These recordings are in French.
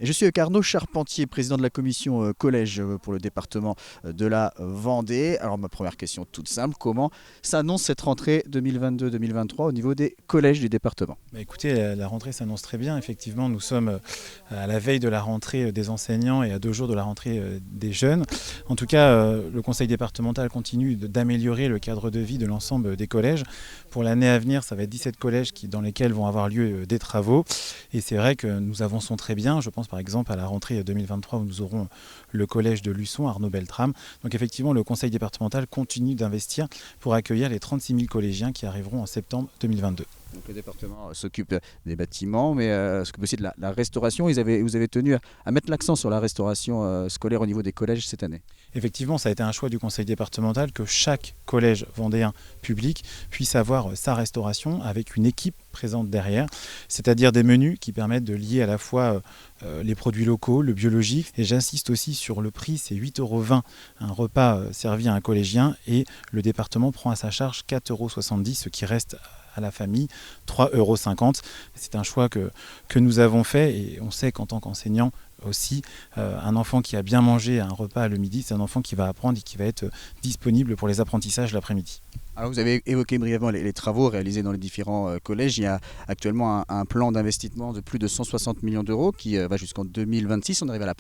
Et je suis avec Arnaud Charpentier, président de la commission collège pour le département de la Vendée. Alors ma première question toute simple, comment s'annonce cette rentrée 2022-2023 au niveau des collèges du département? Écoutez, la rentrée s'annonce très bien. Effectivement, nous sommes à la veille de la rentrée des enseignants et à 2 jours de la rentrée des jeunes. En tout cas, le conseil départemental continue d'améliorer le cadre de vie de l'ensemble des collèges. Pour l'année à venir, ça va être 17 collèges dans lesquels vont avoir lieu des travaux. Et c'est vrai que nous avançons très bien. Je pense par exemple à la rentrée 2023 où nous aurons le collège de Luçon, Arnaud Beltrame. Donc effectivement, le conseil départemental continue d'investir pour accueillir les 36 000 collégiens qui arriveront en septembre 2022. Donc le département s'occupe des bâtiments, mais s'occupe aussi de la restauration. Vous avez tenu à mettre l'accent sur la restauration scolaire au niveau des collèges cette année. Effectivement, ça a été un choix du conseil départemental que chaque collège vendéen public puisse avoir sa restauration avec une équipe présente derrière, c'est-à-dire des menus qui permettent de lier à la fois les produits locaux, le biologique, et j'insiste aussi sur le prix, c'est 8,20 € un repas servi à un collégien, et le département prend à sa charge 4,70 €, ce qui reste à la famille 3,50 €. C'est un choix que nous avons fait, et on sait qu'en tant qu'enseignant aussi, un enfant qui a bien mangé un repas le midi, c'est un enfant qui va apprendre et qui va être disponible pour les apprentissages l'après-midi. Alors vous avez évoqué brièvement les travaux réalisés dans les différents collèges. Il y a actuellement un plan d'investissement de plus de 160 millions d'euros qui va jusqu'en 2026. On arrive à la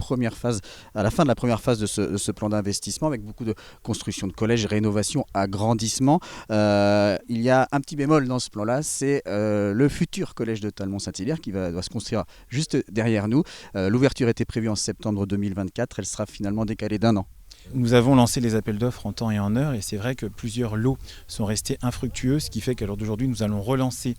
fin de la première phase de ce plan d'investissement avec beaucoup de construction de collèges, rénovation, agrandissement. Il y a un petit bémol dans ce plan-là, c'est le futur collège de Talmont-Saint-Hilaire qui doit se construire juste derrière nous. L'ouverture était prévue en septembre 2024, elle sera finalement décalée d'1 an. Nous avons lancé les appels d'offres en temps et en heure, et c'est vrai que plusieurs lots sont restés infructueux, ce qui fait qu'à l'heure d'aujourd'hui, nous allons relancer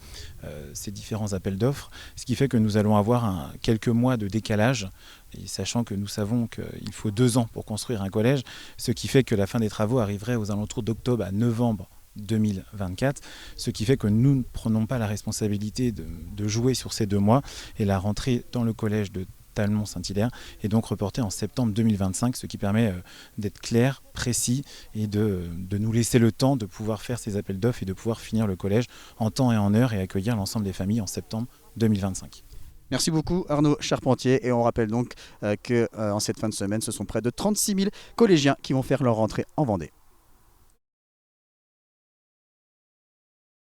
ces différents appels d'offres, ce qui fait que nous allons avoir quelques mois de décalage, et sachant que nous savons qu'il faut 2 ans pour construire un collège, ce qui fait que la fin des travaux arriverait aux alentours d'octobre à novembre 2024, ce qui fait que nous ne prenons pas la responsabilité de jouer sur ces 2 mois, et la rentrée dans le collège de Talmont-Saint-Hilaire est donc reporté en septembre 2025, ce qui permet d'être clair, précis, et de nous laisser le temps de pouvoir faire ces appels d'offres et de pouvoir finir le collège en temps et en heure et accueillir l'ensemble des familles en septembre 2025. Merci beaucoup Arnaud Charpentier, et on rappelle donc qu'en cette fin de semaine, ce sont près de 36 000 collégiens qui vont faire leur rentrée en Vendée.